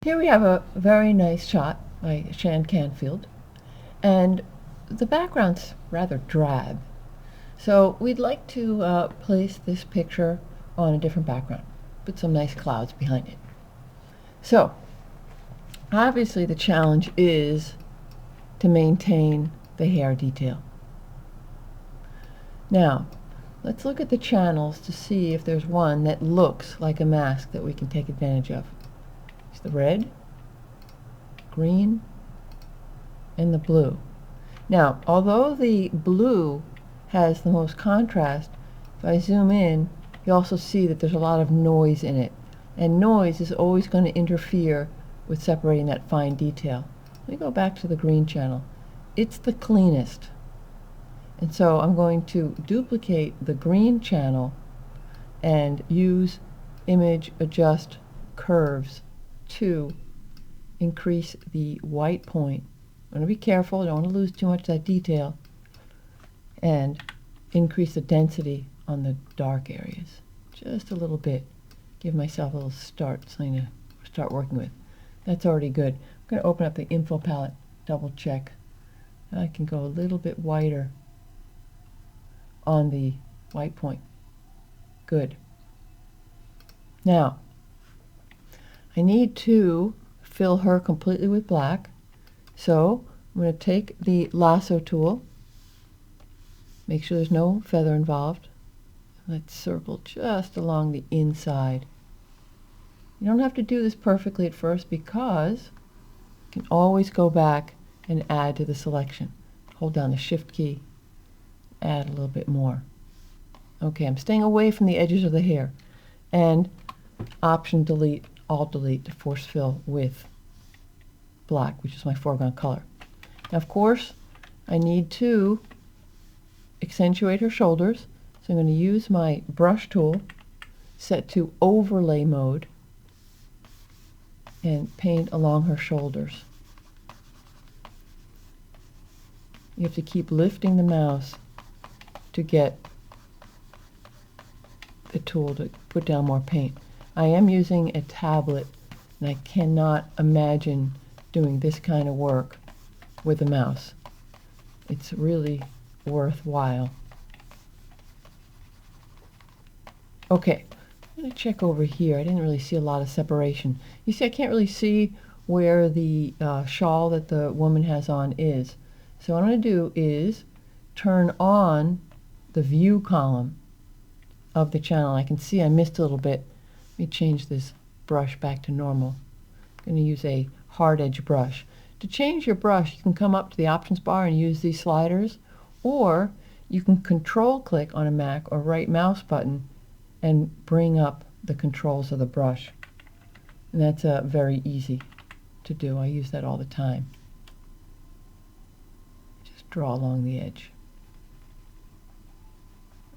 Here we have a very nice shot by Shan Canfield, and the background's rather drab. So we'd like to place this picture on a different background, put some nice clouds behind it. So obviously the challenge is to maintain the hair detail. Now let's look at the channels to see if there's one that looks like a mask that we can take advantage of. It's the red, green, and the blue. Now, although the blue has the most contrast, if I zoom in, you also see that there's a lot of noise in it. And noise is always going to interfere with separating that fine detail. Let me go back to the green channel. It's the cleanest. And so I'm going to duplicate the green channel and use image adjust curves to increase the white point. I'm going to be careful, I don't want to lose too much of that detail, and increase the density on the dark areas just a little bit. Give myself a little something to start working with. That's already good. I'm going to open up the info palette, double check. I can go a little bit whiter on the white point. Good. Now I need to fill her completely with black, so I'm going to take the lasso tool, make sure there's no feather involved. Let's circle just along the inside. You don't have to do this perfectly at first because you can always go back and add to the selection. Hold down the shift key, add a little bit more. Okay, I'm staying away from the edges of the hair, and option delete, alt delete to force fill with black, which is my foreground color. Now of course I need to accentuate her shoulders, so I'm going to use my brush tool set to overlay mode and paint along her shoulders. You have to keep lifting the mouse to get the tool to put down more paint. I am using a tablet and I cannot imagine doing this kind of work with a mouse. It's really worthwhile. Okay, I'm going to check over here. I didn't really see a lot of separation. You see, I can't really see where the shawl that the woman has on is. So what I'm going to do is turn on the view column of the channel. I can see I missed a little bit. Let me change this brush back to normal. I'm going to use a hard edge brush. To change your brush, you can come up to the options bar and use these sliders, or you can control click on a Mac or right mouse button and bring up the controls of the brush. And that's very easy to do. I use that all the time. Just draw along the edge.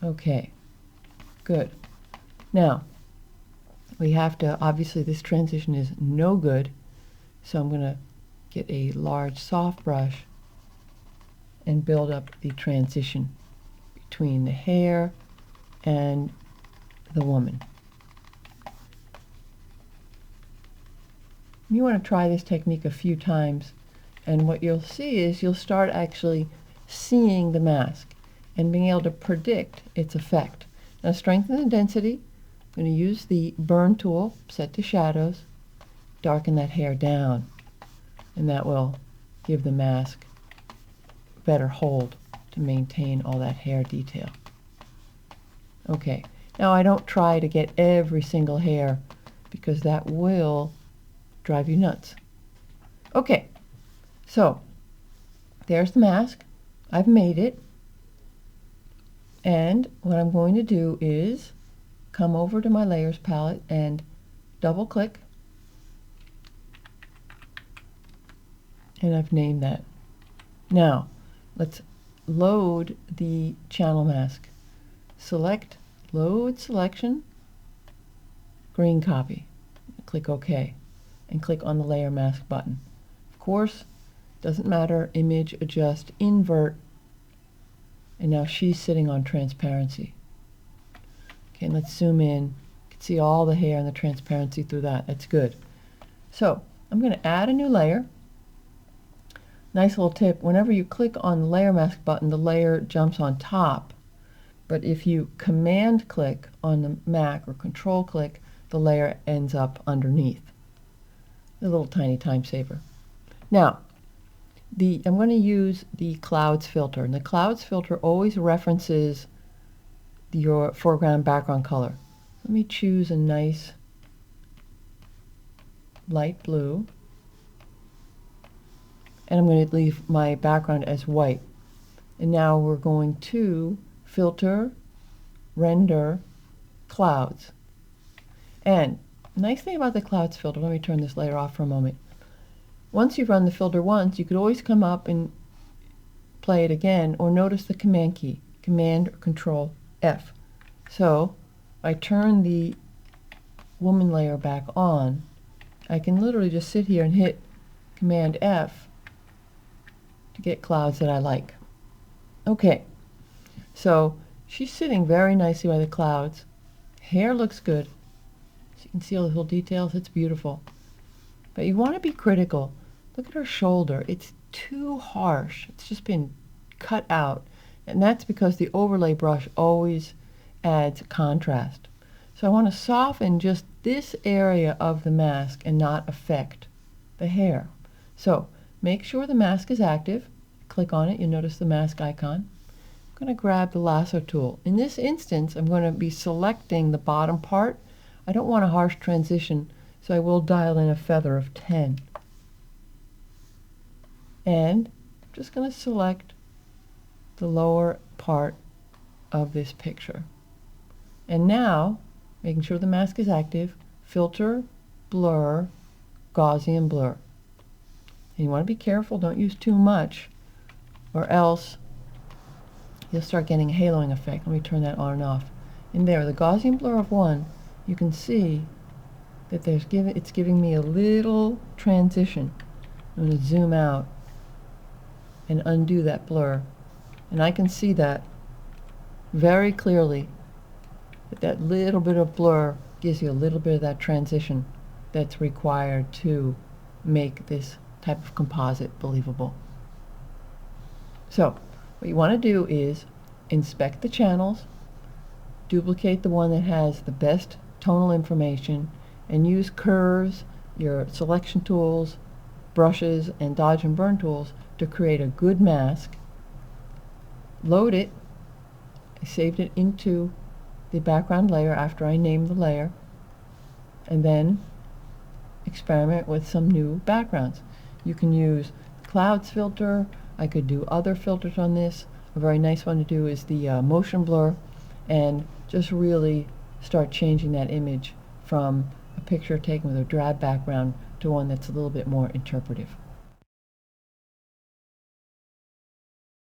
Okay, good. Now, we have to, obviously this transition is no good, so I'm going to get a large soft brush and build up the transition between the hair and the woman. You want to try this technique a few times, and what you'll see is you'll start actually seeing the mask and being able to predict its effect. Now strengthen the density. I'm going to use the burn tool set to shadows, darken that hair down, and that will give the mask better hold to maintain all that hair detail. Okay, now I don't try to get every single hair because that will drive you nuts. Okay, so there's the mask. I've made it, and what I'm going to do is come over to my layers palette and double click, and I've named that. Now let's load the channel mask. Select load selection, green copy, click OK, and click on the layer mask button. Of course, doesn't matter, image adjust invert, and now she's sitting on transparency. Okay, let's zoom in. You can see all the hair and the transparency through that. That's good. So I'm going to add a new layer. Nice little tip, whenever you click on the layer mask button, the layer jumps on top. But if you command click on the Mac or control click, the layer ends up underneath. A little tiny time saver. Now, I'm going to use the clouds filter, and the clouds filter always references your foreground background color. Let me choose a nice light blue, and I'm going to leave my background as white. And now we're going to filter, render, clouds. And nice thing about the clouds filter, let me turn this layer off for a moment. Once you've run the filter once, you could always come up and play it again, or notice the command key, Command or Control F. So if I turn the woman layer back on, I can literally just sit here and hit Command F to get clouds that I like. Okay, so she's sitting very nicely by the clouds. Hair looks good. So you can see all the little details. It's beautiful. But you want to be critical. Look at her shoulder. It's too harsh. It's just been cut out. And that's because the overlay brush always adds contrast. So I want to soften just this area of the mask and not affect the hair. So make sure the mask is active. Click on it. You'll notice the mask icon. I'm going to grab the lasso tool. In this instance, I'm going to be selecting the bottom part. I don't want a harsh transition, so I will dial in a feather of 10. And I'm just going to select the lower part of this picture. And now, making sure the mask is active, filter, blur, Gaussian blur. And you want to be careful, don't use too much, or else you'll start getting a haloing effect. Let me turn that on and off. In there, the Gaussian blur of 1, you can see that it's giving me a little transition. I'm going to zoom out and undo that blur. And I can see that very clearly, that little bit of blur gives you a little bit of that transition that's required to make this type of composite believable. So what you want to do is inspect the channels, duplicate the one that has the best tonal information, and use curves, your selection tools, brushes, and dodge and burn tools to create a good mask. Load it. I saved it into the background layer after I named the layer, and then experiment with some new backgrounds. You can use the clouds filter. I could do other filters on this. A very nice one to do is the motion blur, and just really start changing that image from a picture taken with a drab background to one that's a little bit more interpretive.